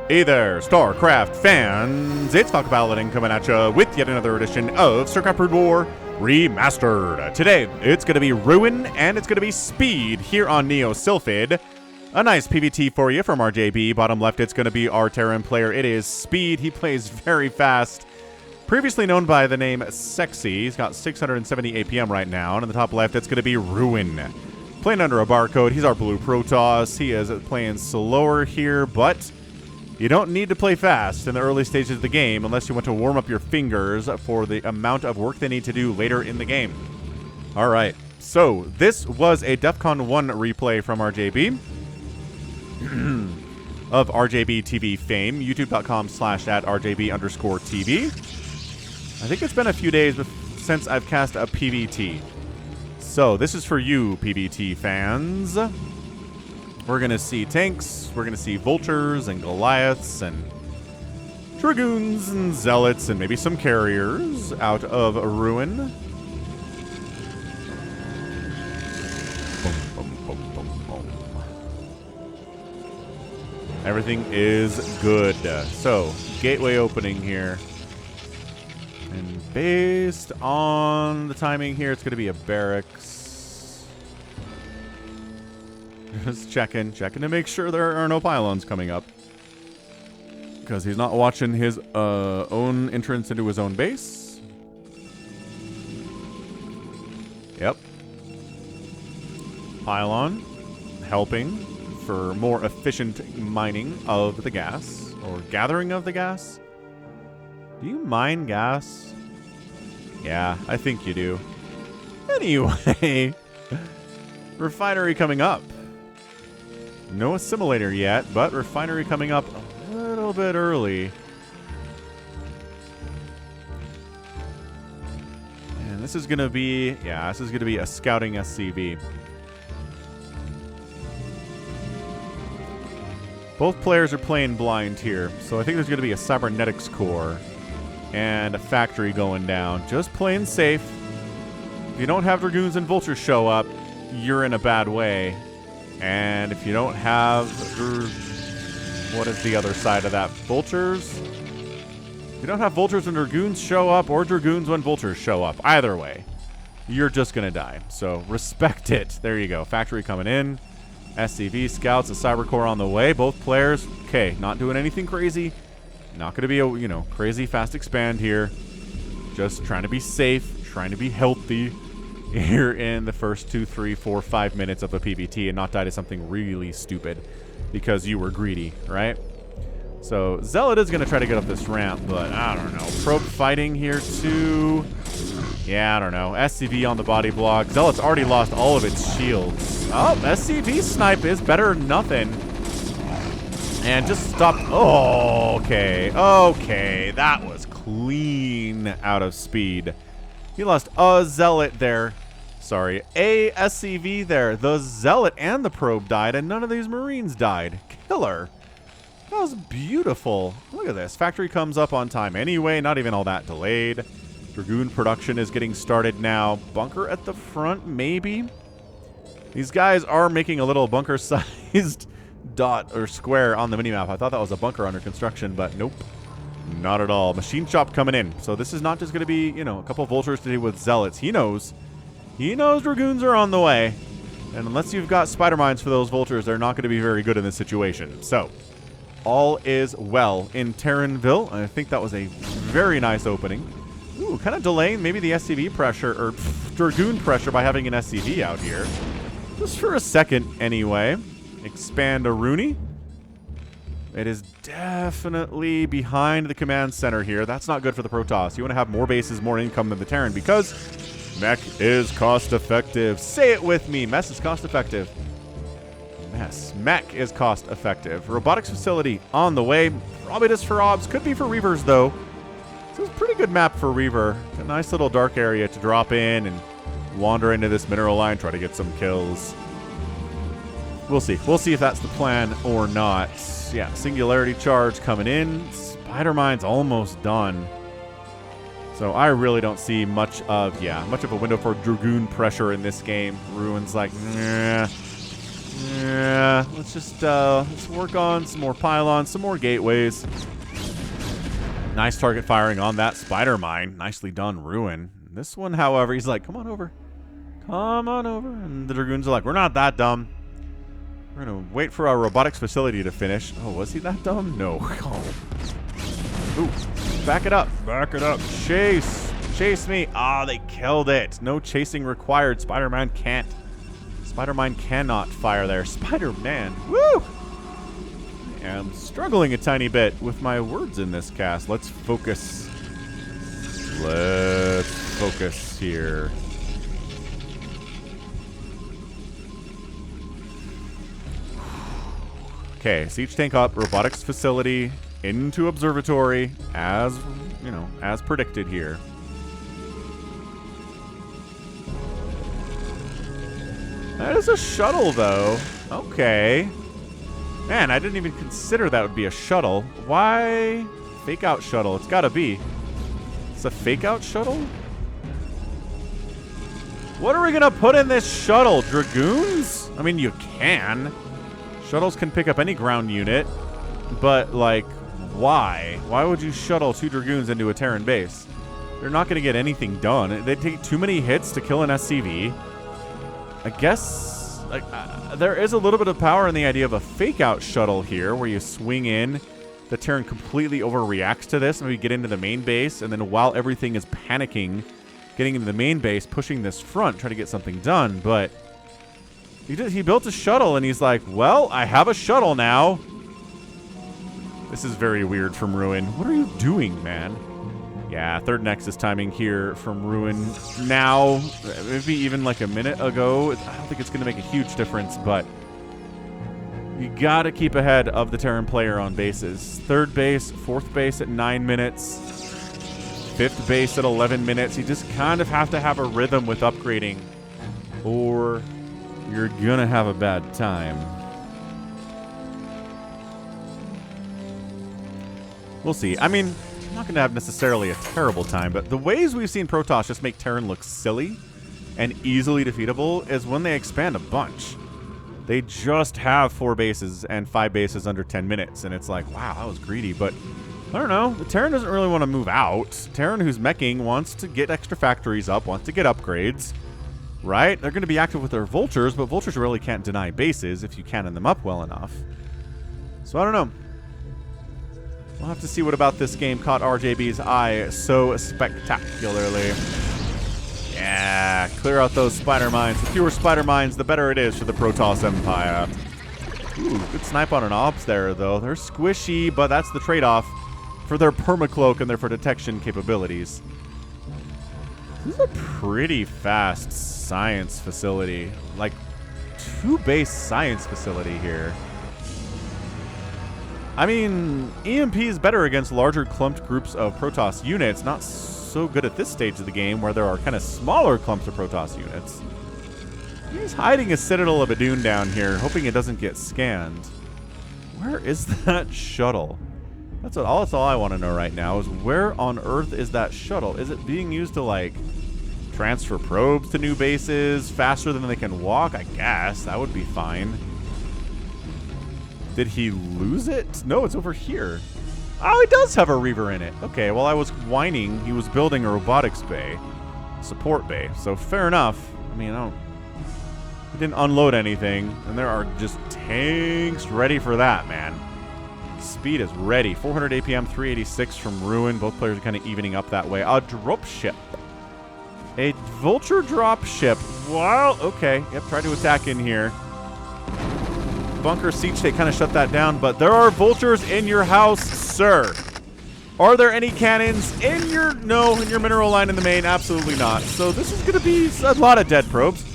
Hey there, StarCraft fans! It's Falcon Paladin coming at you with yet another edition of StarCraft Brood War Remastered. Today, it's going to be Ruin and it's going to be Speed here on Neo Sylphid. A nice PvT for you from RJB. Bottom left, it's going to be our Terran player. It is Speed. He plays very fast. Previously known by the name Sexy. He's got 670 APM right now. And on the top left, it's going to be Ruin. Playing under a barcode. He's our blue Protoss. He is playing slower here, but you don't need to play fast in the early stages of the game unless you want to warm up your fingers for the amount of work they need to do later in the game. All right, so this was a DEF CON 1 replay from RJB of RJB TV fame, youtube.com/@RJB_TV. I think it's been a few days since I've cast a PvT. So this is for you, PvT fans. We're going to see tanks, we're going to see vultures and Goliaths and dragoons and zealots and maybe some carriers out of Ruin. Boom, boom, boom, boom, boom. Everything is good. So, gateway opening here. And based on the timing here, it's going to be a barracks. Just checking to make sure there are no pylons coming up. Because he's not watching his own entrance into his own base. Yep. Pylon helping for more efficient mining of the gas. Or gathering of the gas. Do you mine gas? Yeah, I think you do. Anyway. Refinery coming up. No assimilator yet, but refinery coming up a little bit early. And this is going to be, this is going to be a scouting SCV. Both players are playing blind here, so I think there's going to be a cybernetics core and a factory going down. Just playing safe. If you don't have dragoons and vultures show up, you're in a bad way. And if you don't have, what is the other side of that? Vultures? If you don't have vultures when dragoons show up, or dragoons when vultures show up, either way, you're just going to die. So respect it. There you go. Factory coming in. SCV, scouts, a cyber core on the way. Both players, okay, not doing anything crazy. Not going to be a, crazy fast expand here. Just trying to be safe, trying to be healthy here in the first 2, 3, 4, 5 minutes of a PvT and not die to something really stupid because you were greedy, right? So Zealot is going to try to get up this ramp, but I don't know. Probe fighting here too. Yeah, I don't know. SCV on the body block. Zealot's already lost all of its shields. Oh, SCV snipe is better than nothing. And just stop. Oh, okay. Okay, that was clean out of speed. He lost a Zealot there. Sorry, a SCV there. The Zealot and the probe died, and none of these Marines died. Killer. That was beautiful. Look at this. Factory comes up on time anyway, not even all that delayed. Dragoon production is getting started now. Bunker at the front, maybe? These guys are making a little bunker-sized dot or square on the minimap. I thought that was a bunker under construction, but nope. Not at all. Machine shop coming in. So this is not just going to be, a couple vultures to do with zealots. He knows. He knows dragoons are on the way. And unless you've got spider mines for those vultures, they're not going to be very good in this situation. So, all is well in Terranville. I think that was a very nice opening. Ooh, kind of delaying maybe the SCV pressure, or dragoon pressure by having an SCV out here. Just for a second, anyway. Expand a Rooney. It is definitely behind the command center here. That's not good for the Protoss. You want to have more bases, more income than the Terran because mech is cost effective. Say it with me. Mess is cost effective. Mech is cost effective. Robotics facility on the way. Probably just for obs. Could be for Reavers though. This is a pretty good map for Reaver. A nice little dark area to drop in and wander into this mineral line. Try to get some kills. We'll see. We'll see if that's the plan or not. Yeah, singularity charge coming in. Spider mine's almost done. So I really don't see much of a window for dragoon pressure in this game. Ruin's like, nah. Yeah, let's just let's work on some more pylons, some more gateways. Nice target firing on that spider mine. Nicely done, Ruin. This one, however, he's like, come on over. Come on over. And the Dragoons are like, we're not that dumb. We're going to wait for our robotics facility to finish. Oh, was he that dumb? No. Oh. Ooh, back it up. Back it up. Chase. Chase me. Ah, they killed it. No chasing required. Spider-Man can't. Spider-Man cannot fire there. Spider-Man. Woo! I am struggling a tiny bit with my words in this cast. Let's focus. Let's focus here. Okay, siege tank up, robotics facility into observatory, as you know, as predicted here. That is a shuttle, though. Okay. Man, I didn't even consider that would be a shuttle. Why fake out shuttle? It's gotta be. It's a fake out shuttle? What are we gonna put in this shuttle? Dragoons? I mean, you can. Shuttles can pick up any ground unit, but, like, why? Why would you shuttle 2 Dragoons into a Terran base? They're not going to get anything done. They take too many hits to kill an SCV. I guess, like, there is a little bit of power in the idea of a fake-out shuttle here, where you swing in, the Terran completely overreacts to this, maybe get into the main base, and then while everything is panicking, getting into the main base, pushing this front, try to get something done, but... He built a shuttle, and he's like, well, I have a shuttle now. This is very weird from Ruin. What are you doing, man? Yeah, third Nexus timing here from Ruin. Now, maybe even like a minute ago. I don't think it's going to make a huge difference, but you got to keep ahead of the Terran player on bases. Third base, fourth base at 9 minutes. Fifth base at 11 minutes. You just kind of have to have a rhythm with upgrading, or... you're gonna have a bad time. We'll see. I mean, I'm not gonna have necessarily a terrible time, but the ways we've seen Protoss just make Terran look silly and easily defeatable is when they expand a bunch. They just have 4 bases and 5 bases under 10 minutes, and it's like, wow, that was greedy, but I don't know. The Terran doesn't really want to move out. Terran who's meching wants to get extra factories up, wants to get upgrades. Right? They're going to be active with their vultures, but vultures really can't deny bases if you cannon them up well enough. So I don't know. We'll have to see what about this game caught RJB's eye so spectacularly. Yeah, clear out those spider mines. The fewer spider mines, the better it is for the Protoss Empire. Ooh, good snipe on an ops there, though. They're squishy, but that's the trade-off for their permacloak and their detection capabilities. This is a pretty fast science facility. Like, 2-base science facility here. I mean, EMP is better against larger clumped groups of Protoss units. Not so good at this stage of the game where there are kind of smaller clumps of Protoss units. He's hiding a Citadel of Adun down here, hoping it doesn't get scanned. Where is that shuttle? That's all I want to know right now is where on Earth is that shuttle? Is it being used to, like, transfer probes to new bases faster than they can walk? I guess. That would be fine. Did he lose it? No, it's over here. Oh, it does have a Reaver in it. Okay, while I was whining, he was building a robotics bay. Support bay. So fair enough. I mean, he didn't unload anything. And there are just tanks ready for that, man. Speed is ready. 400 APM, 386 from Ruin. Both players are kind of evening up that way. A drop ship. A vulture drop ship. Wow. Okay. Yep. Try to attack in here. Bunker siege, they kind of shut that down, but there are vultures in your house, sir. Are there any cannons in your... No, in your mineral line in the main? Absolutely not. So this is going to be a lot of dead probes.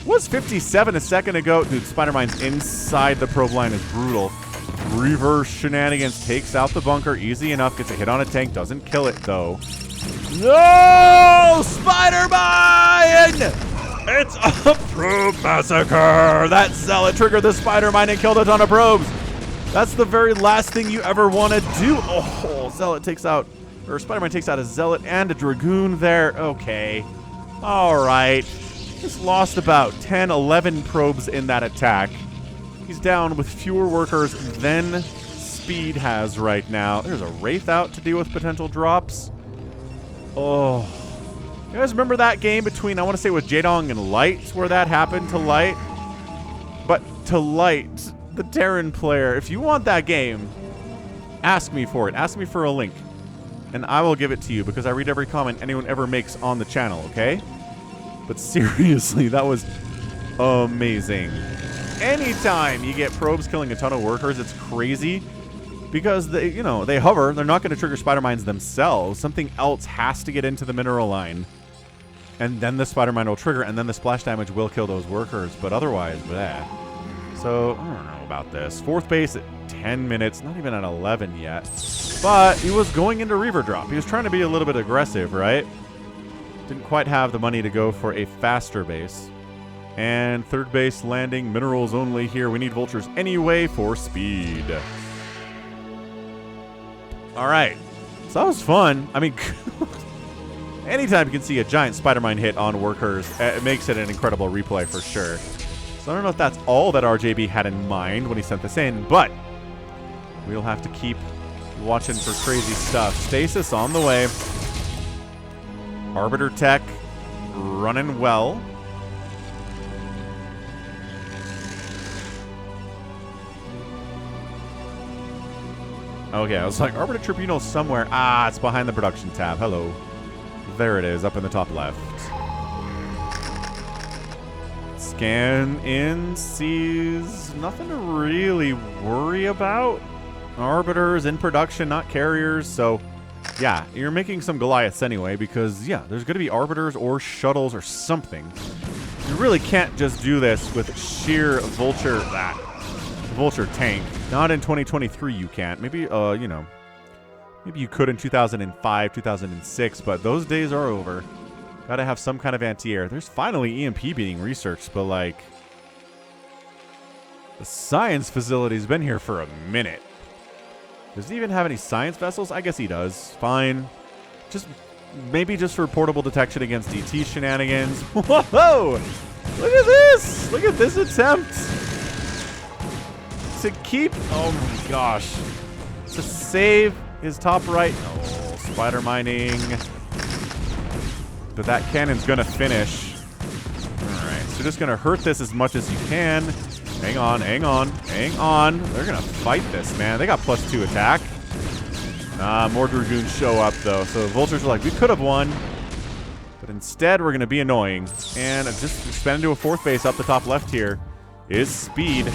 Was 57 a second ago. Dude, Spider-Mine's inside the probe line is brutal. Reverse shenanigans takes out the bunker easy enough. Gets a hit on a tank. Doesn't kill it, though. No! Spider-Mine! It's a probe massacre! That zealot triggered the spider mine and killed a ton of probes. That's the very last thing you ever want to do. Oh, zealot takes out, or Spider-Man takes out a zealot and a dragoon there. Okay. All right. Just lost about 10, 11 probes in that attack. He's down with fewer workers than Speed has right now. There's a Wraith out to deal with potential drops. Oh. You guys remember that game between, I want to say, with Jaedong and Light, where that happened to Light? But to Light, the Terran player, if you want that game, ask me for it. Ask me for a link. And I will give it to you because I read every comment anyone ever makes on the channel, okay? But seriously, that was amazing. Anytime you get probes killing a ton of workers, it's crazy. Because they, you know, they hover. They're not going to trigger spider mines themselves. Something else has to get into the mineral line. And then the spider mine will trigger, and then the splash damage will kill those workers. But otherwise, bleh. So, I don't know about this. Fourth base at 10 minutes. Not even at 11 yet. But he was going into Reaver Drop. He was trying to be a little bit aggressive, right? Didn't quite have the money to go for a faster base. And third base landing. Minerals only here. We need vultures anyway for speed. All right. So that was fun. I mean... anytime you can see a giant spider mine hit on workers, it makes it an incredible replay for sure. So I don't know if that's all that RJB had in mind when he sent this in, but we'll have to keep watching for crazy stuff. Stasis on the way. Arbiter tech running well. Okay, I was like, Arbiter Tribunal somewhere. Ah, it's behind the production tab. Hello. There it is, up in the top left. Scan in, sees nothing to really worry about. Arbiters in production, not carriers, so yeah, you're making some Goliaths anyway because, yeah, there's going to be Arbiters or shuttles or something. You really can't just do this with sheer Vulture tank. Not in 2023 you can't. Maybe, you know, maybe you could in 2005, 2006, but those days are over. Gotta have some kind of anti-air. There's finally EMP being researched, but like... the science facility's been here for a minute. Does he even have any science vessels? I guess he does. Fine. Maybe just for portable detection against DT shenanigans. Whoa! Look at this! Look at this attempt! To keep... oh my gosh. To save... his top right. Oh, spider mining. But that cannon's going to finish. Alright, so just going to hurt this as much as you can. Hang on, hang on, hang on. They're going to fight this, man. They got +2 attack. More Dragoons show up, though. So the Vultures are like, we could have won. But instead, we're going to be annoying. And I've just expanded to a fourth base up the top left here. Is Speed.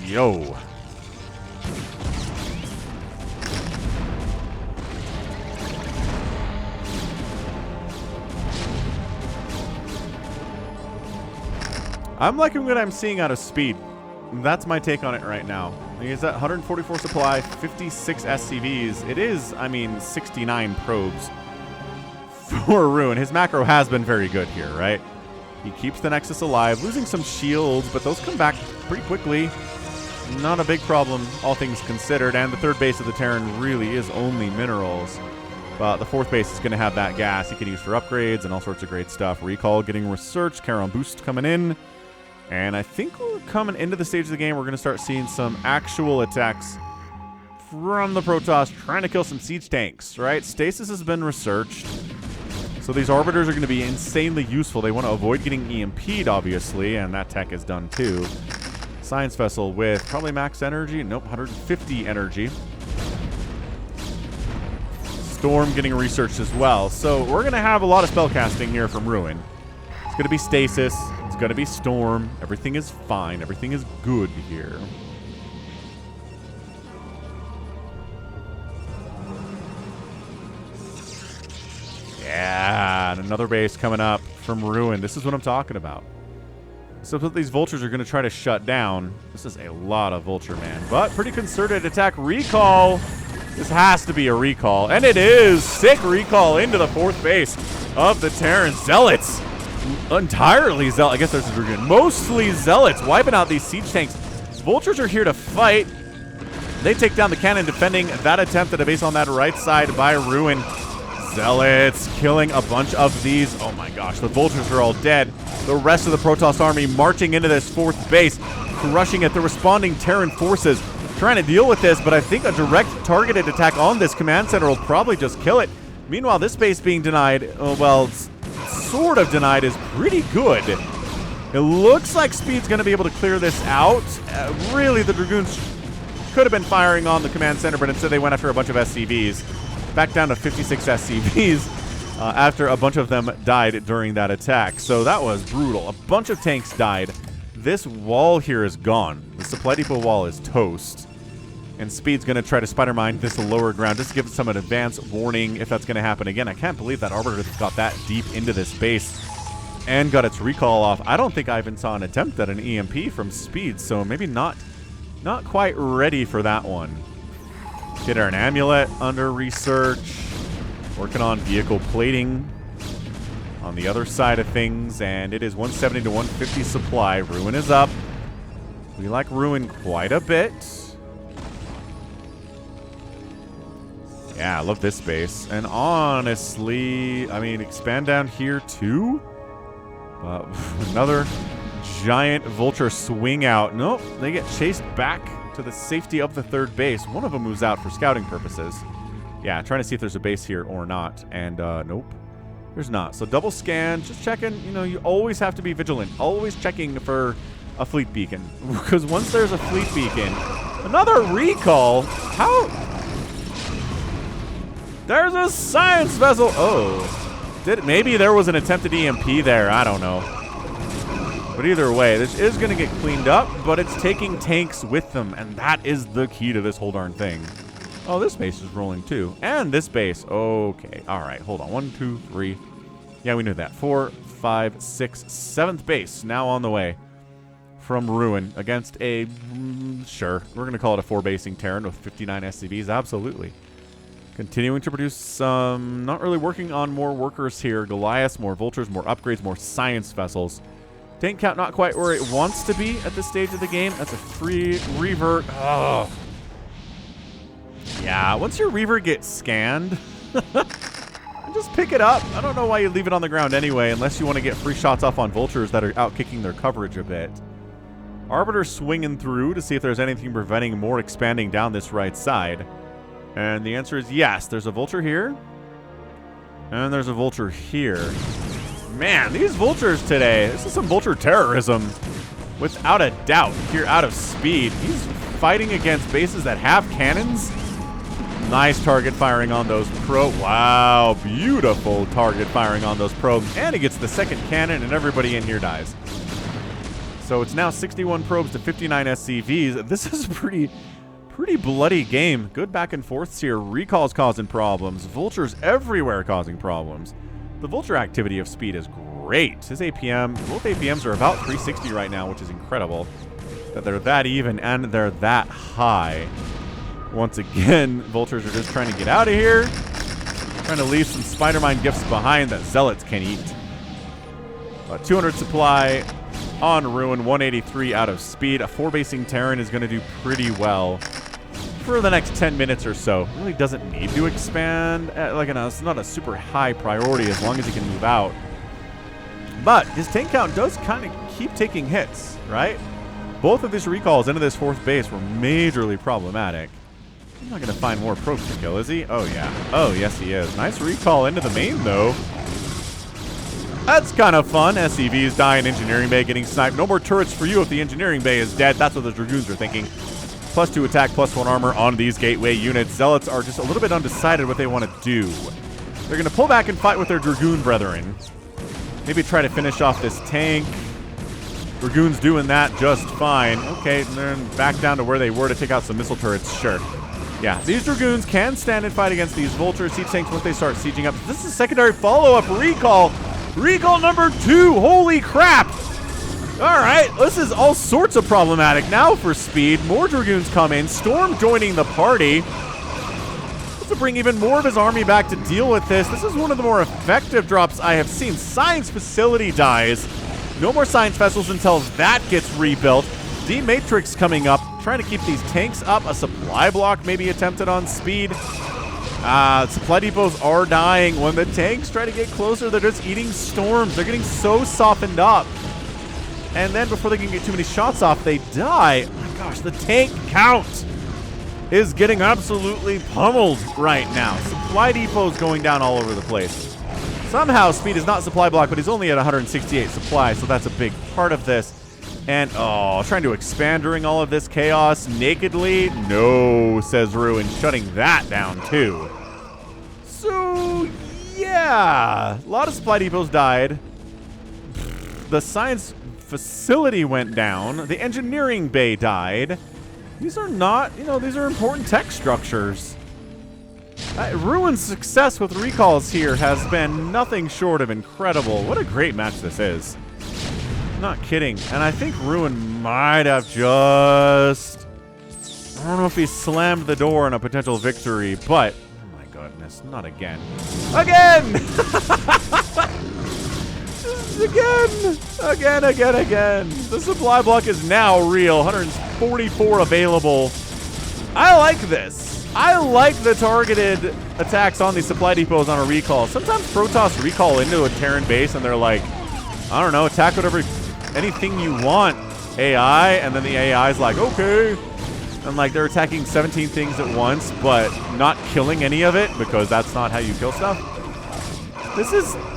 Yo. I'm liking what I'm seeing out of Speed. That's my take on it right now. He's at 144 supply, 56 SCVs. It is, I mean, 69 probes for Ruin. His macro has been very good here, right? He keeps the Nexus alive, losing some shields, but those come back pretty quickly. Not a big problem, all things considered. And the third base of the Terran really is only minerals. But the fourth base is going to have that gas he can use for upgrades and all sorts of great stuff. Recall getting researched, Charon Boost coming in. And I think we're coming into the stage of the game. We're going to start seeing some actual attacks from the Protoss trying to kill some siege tanks, right? Stasis has been researched. So these Arbiters are going to be insanely useful. They want to avoid getting EMP'd, obviously, and that tech is done too. Science Vessel with probably max energy. Nope, 150 energy. Storm getting researched as well. So we're going to have a lot of spellcasting here from Ruin. It's going to be Stasis. It's going to be Storm. Everything is fine. Everything is good here. Yeah, and another base coming up from Ruin. This is what I'm talking about. So what these Vultures are going to try to shut down. This is a lot of Vulture, man. But pretty concerted attack. Recall. This has to be a recall. And it is. Sick recall into the fourth base of the Terran. Zealots. Entirely Zealots. I guess there's a Dragoon. Mostly Zealots. Wiping out these siege tanks. Vultures are here to fight. They take down the cannon, defending that attempt at a base on that right side by Ruin. Zealots killing a bunch of these. Oh my gosh, the Vultures are all dead. The rest of the Protoss army marching into this 4th base, crushing it. The responding Terran forces trying to deal with this, but I think a direct targeted attack on this command center will probably just kill it. Meanwhile, this base being denied, well, sort of denied, is pretty good. It looks like Speed's going to be able to clear this out. Really, the Dragoons could have been firing on the command center, but instead they went after a bunch of SCVs. Back down to 56 SCVs after a bunch of them died during that attack. So that was brutal. A bunch of tanks died. This wall here is gone. The supply depot wall is toast. And Speed's going to try to spider mine this lower ground just to give it some advance warning if that's going to happen again. I can't believe that Arbiter got that deep into this base and got its recall off. I don't think I even saw an attempt at an EMP from Speed, so maybe not quite ready for that one. Get our an amulet under research. Working on vehicle plating on the other side of things, and it is 170 to 150 supply. Ruin is up. We like Ruin quite a bit. Yeah, I love this base. And honestly, I mean, expand down here too. Another giant Vulture swing out. Nope, they get chased back to the safety of the 3rd base. One of them moves out for scouting purposes. Yeah, trying to see if there's a base here or not. And nope, there's not. So double scan, just checking. You know, you always have to be vigilant. Always checking for a fleet beacon. Because once there's a fleet beacon, another recall. How? There's a science vessel. Oh, maybe there was an attempted EMP there. I don't know. But either way, this is going to get cleaned up, but it's taking tanks with them, and that is the key to this whole darn thing. Oh, this base is rolling too. And this base. Okay. All right. Hold on. 1, 2, 3. Yeah, we knew that. 4, 5, 6, 7th base now on the way from Ruin against a, sure, we're going to call it a 4-basing Terran with 59 SCVs. Absolutely. Continuing to produce some, not really working on more workers here. Goliaths, more Vultures, more upgrades, more science vessels. Tank count not quite where it wants to be at this stage of the game. That's a free revert. Oh. Yeah, once your revert gets scanned, just pick it up. I don't know why you leave it on the ground anyway, unless you want to get free shots off on Vultures that are out kicking their coverage a bit. Arbiter swinging through to see if there's anything preventing more expanding down this right side. And the answer is yes. There's a Vulture here. And there's a Vulture here. Man, these Vultures today, this is some Vulture terrorism. Without a doubt. Here out of Speed. He's fighting against bases that have cannons. Nice target firing on those probes. Wow, beautiful target firing on those probes. And he gets the 2nd cannon and everybody in here dies. So it's now 61 probes to 59 SCVs. This is a pretty bloody game. Good back and forths here. Recalls causing problems. Vultures everywhere causing problems. The Vulture activity of Speed is great. His APM, both APMs are about 360 right now, which is incredible. That they're that even and they're that high. Once again, Vultures are just trying to get out of here. Trying to leave some Spider-Mine gifts behind that Zealots can eat. 200 supply on Ruin, 183 out of Speed. A 4-basing Terran is going to do pretty well for the next 10 minutes or so. Really doesn't need to expand. It's not a super high priority as long as he can move out. But his tank count does kind of keep taking hits, right? Both of these recalls into this 4th base were majorly problematic. He's not going to find more probes to kill, is he? Oh, yeah. Oh, yes, he is. Nice recall into the main, though. That's kind of fun. SCVs die in Engineering Bay getting sniped. No more turrets for you if the Engineering Bay is dead. That's what the Dragoons are thinking. +2 attack, +1 armor on these gateway units. Zealots are just a little bit undecided what they want to do. They're going to pull back and fight with their Dragoon brethren. Maybe try to finish off this tank. Dragoons doing that just fine. Okay, and then back down to where they were to take out some missile turrets. Sure. Yeah, these Dragoons can stand and fight against these Vultures. Siege tanks once they start sieging up. This is secondary follow-up recall. Recall number 2. Holy crap. All right, this is all sorts of problematic now for Speed. More Dragoons come in. Storm joining the party. To bring even more of his army back to deal with this. This is one of the more effective drops I have seen. Science facility dies. No more science vessels until that gets rebuilt. D-Matrix coming up. trying to keep these tanks up. A supply block maybe attempted on speed. Supply depots are dying. When the tanks try to get closer, they're just eating storms. They're getting so softened up. And then before they can get too many shots off, they die. Oh my gosh, the tank count is getting absolutely pummeled right now. Supply depots going down all over the place. Somehow speed is not supply block, but he's only at 168 supply, so that's a big part of this. And, oh, trying to expand during all of this chaos nakedly? No, says Ruin, shutting that down too. So, yeah, a lot of supply depots died. The science facility went down. The engineering bay died. These are not, these are important tech structures. Ruin's success with recalls here has been nothing short of incredible. What a great match this is. Not kidding. And I think Ruin might have just... I don't know if he slammed the door on a potential victory, but... Oh my goodness, not again. Again! Again. The supply block is now real. 144 available. I like this. I like the targeted attacks on these supply depots on a recall. Sometimes Protoss recall into a Terran base and they're like, I don't know, attack whatever, anything you want, AI, and then the AI's like, okay. And like they're attacking 17 things at once, but not killing any of it because that's not how you kill stuff.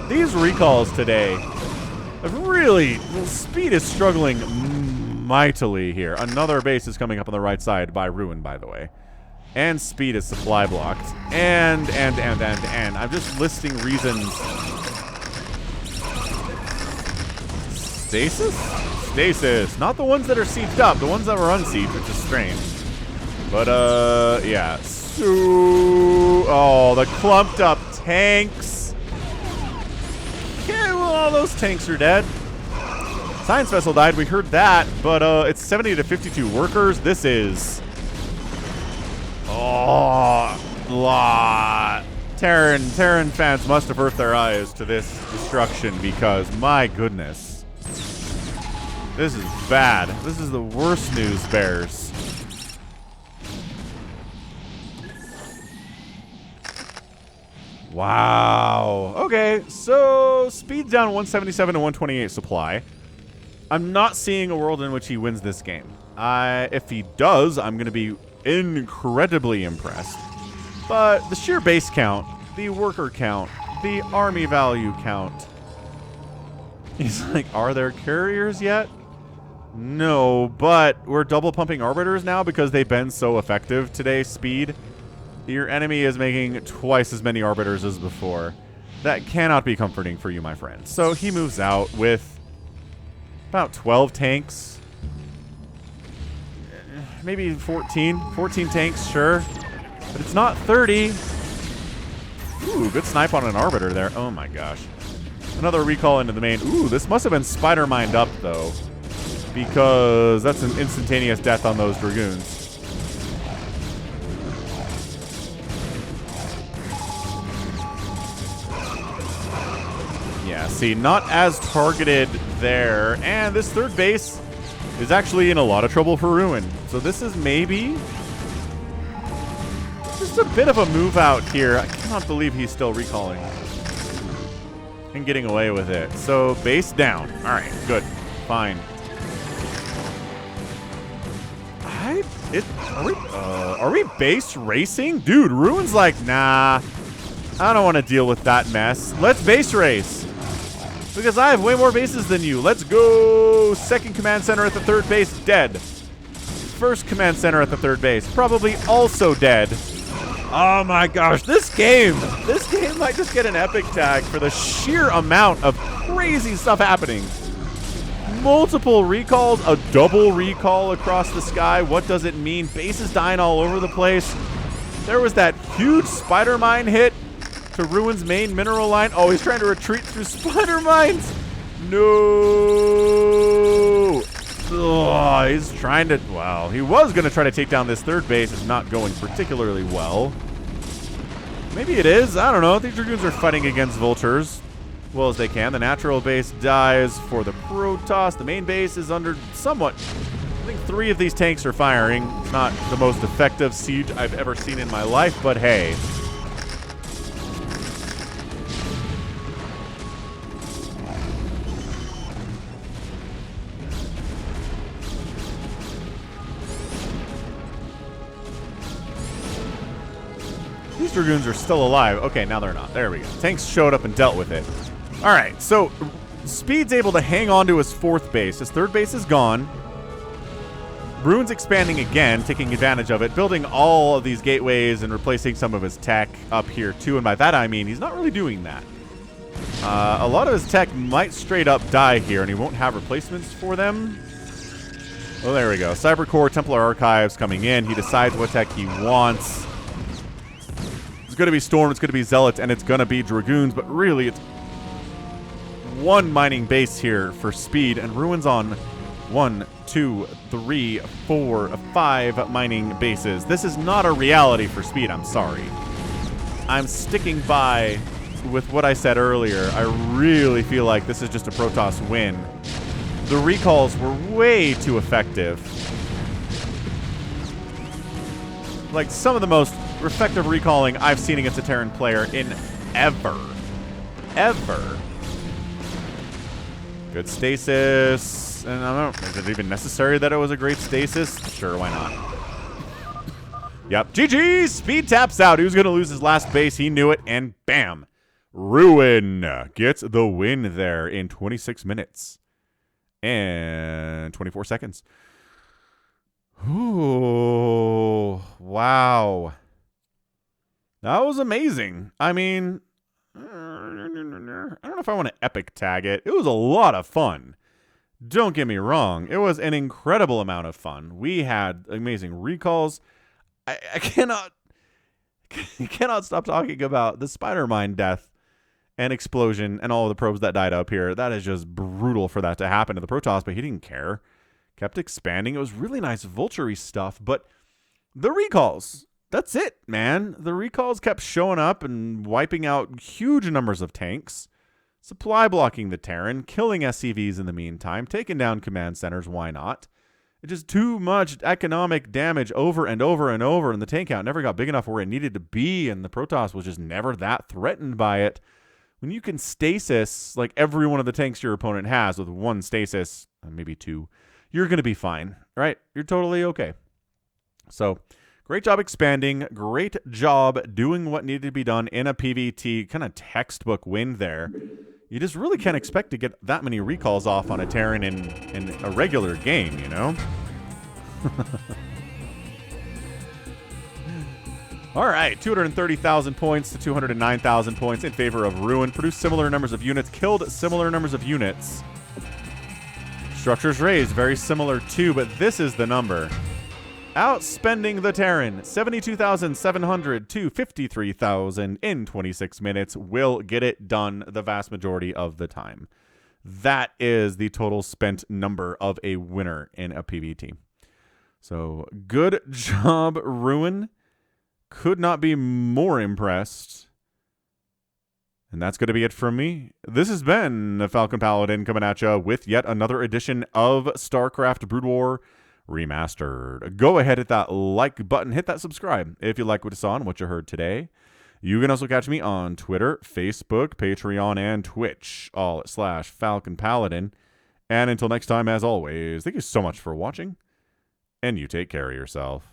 These recalls today, really, speed is struggling mightily here. Another base is coming up on the right side by Ruin, by the way. And speed is supply blocked. And. I'm just listing reasons. Stasis? Stasis. Not the ones that are sieged up. The ones that were unsieged, which is strange. But, yeah. So, oh, the clumped up tanks. Okay, well, all those tanks are dead. Science vessel died. We heard that. But, it's 70 to 52 workers. This is... Oh, lot. Terran fans must avert their eyes to this destruction because, my goodness, this is bad. This is the worst news, Bears. Wow. Okay, so speed's down 177 to 128 supply. I'm not seeing a world in which he wins this game. If he does, I'm going to be incredibly impressed. But the sheer base count, the worker count, the army value count. He's like, are there carriers yet? No, but we're double pumping arbiters now because they've been so effective today. Speed. Your enemy is making twice as many arbiters as before. That cannot be comforting for you, my friend. So he moves out with about 12 tanks. Maybe 14 tanks, sure. But it's not 30. Ooh, good snipe on an arbiter there. Oh my gosh. Another recall into the main. Ooh, this must have been spider mined up, though. Because that's an instantaneous death on those dragoons. Yeah, see, not as targeted there. And this third base is actually in a lot of trouble for Ruin. So this is maybe just a bit of a move out here. I cannot believe he's still recalling and getting away with it. So base down. All right, good, fine. Are we base racing? Dude, Ruin's like, nah, I don't want to deal with that mess. Let's base race. Because I have way more bases than you. Let's go. Second command center at the third base, dead. First command center at the third base, probably also dead. Oh my gosh, this game might just get an epic tag for the sheer amount of crazy stuff happening. Multiple recalls, a double recall across the sky. What does it mean? Bases dying all over the place. There was that huge spider mine hit to Ruin's main mineral line. Oh, he's trying to retreat through spider mines. No. Oh, he's trying to, well, he was going to try to take down this third base. It's not going particularly well. Maybe it is. I don't know. These Dragoons are fighting against vultures as well as they can. The natural base dies for the Protoss. The main base is under somewhat I think 3 of these tanks are firing. It's not the most effective siege I've ever seen in my life, but hey. These Dragoons are still alive. Okay, now they're not. There we go. Tanks showed up and dealt with it. All right, so Speed's able to hang on to his 4th base. His 3rd base is gone. Ruin's expanding again, taking advantage of it, building all of these gateways and replacing some of his tech up here too. And by that I mean he's not really doing that. A lot of his tech might straight up die here, and he won't have replacements for them. Well, there we go. Cybercore, Templar Archives coming in. He decides what tech he wants. It's going to be Storm, it's going to be Zealots, and it's going to be Dragoons, but really it's 1 mining base here for Speed, and Ruin's on 1, 2, 3, 4, 5 mining bases. This is not a reality for Speed, I'm sorry. I'm sticking by with what I said earlier. I really feel like this is just a Protoss win. The recalls were way too effective. Like some of the most effective recalling I've seen against a Terran player in ever. Ever. Good stasis. And I don't know, is it even necessary that it was a great stasis? Sure, why not? Yep. GG! Speed taps out. He was going to lose his last base. He knew it. And bam. Ruin gets the win there in 26 minutes and 24 seconds. Ooh. Wow. That was amazing. I mean, I don't know if I want to epic tag it. It was a lot of fun. Don't get me wrong. It was an incredible amount of fun. We had amazing recalls. I cannot stop talking about the spider mine death and explosion and all of the probes that died up here. That is just brutal for that to happen to the Protoss, but he didn't care. Kept expanding. It was really nice vulture-y stuff, but the recalls, that's it, man. The recalls kept showing up and wiping out huge numbers of tanks, supply blocking the Terran, killing SCVs in the meantime, taking down command centers, why not? It's just too much economic damage over and over and over, and the tank count never got big enough where it needed to be, and the Protoss was just never that threatened by it. When you can stasis like every one of the tanks your opponent has with 1 stasis, maybe 2, you're going to be fine, right? You're totally okay. So, great job expanding. Great job doing what needed to be done in a PvT. Kind of textbook win there. You just really can't expect to get that many recalls off on a Terran in a regular game, you know? All right, 230,000 points to 209,000 points in favor of Ruin. Produced similar numbers of units, killed similar numbers of units. Structures raised, very similar too, but this is the number. Outspending the Terran, 72,700 to 53,000 in 26 minutes will get it done the vast majority of the time. That is the total spent number of a winner in a PvT. So, good job, Ruin. Could not be more impressed. And that's going to be it from me. This has been the Falcon Paladin coming at you with yet another edition of StarCraft Brood War Remastered. Go ahead, hit that like button, hit that subscribe if you like what you saw and what you heard today. You can also catch me on Twitter, Facebook, Patreon, and Twitch, all at /Falcon Paladin. And until next time, as always, thank you so much for watching, and you take care of yourself.